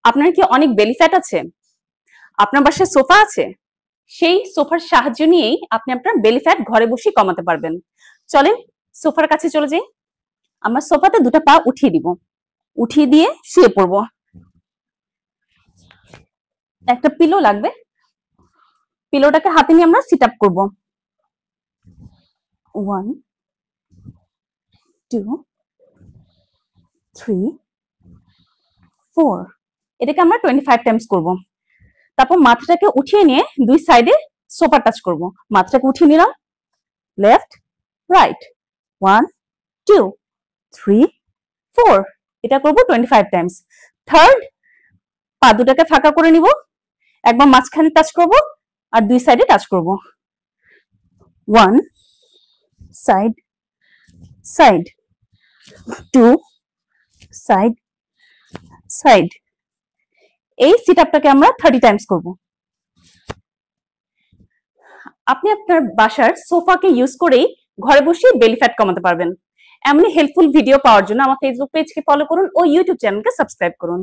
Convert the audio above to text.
আপনার কি অনেক বেলি ফ্যাট আছে? আপনার বাসায় সোফা আছে? সেই সোফার সাহায্য নিয়েই আপনি আপনার বেলি ফ্যাট ঘরে বসে কমাতে পারবেন। চলেন সোফার কাছে চলে যাই। আমরা সোফাতে দুটো পা উঠিয়ে দিব, উঠিয়ে দিয়ে শুয়ে পড়ব। একটা পিলো লাগবে, পিলোটাকে হাতে নিয়ে আমরা সিট আপ করবো। 1 2 3 4। এটাকে আমরা 25 টাইমস করব। তারপর মাথাটাকে উঠিয়ে নিয়ে দুই সাইডে সোফা টাচ করব। মাথাটাকে উঠিয়ে নিলাম, লেফট রাইট, 1 2 3 4। এটা করব 25 টাইমস। থার্ড, পা দুটাকে ফাঁকা করে নিব, একবার মাঝখানে টাচ করব আর দুই সাইডে টাচ করব। 1 সাইড সাইড, 2 সাইড সাইড। এই সিট আপটাকে আমরা 30 টাইমস করব। আপনি আপনার বাসার সোফাকে ইউজ করেই ঘরে বসে বেলি ফ্যাট কমাতে পারবেন। এমনি হেল্পফুল ভিডিও পাওয়ার জন্য আমার ফেসবুক পেজকে ফলো করুন ও ইউটিউব চ্যানেলকে সাবস্ক্রাইব করুন।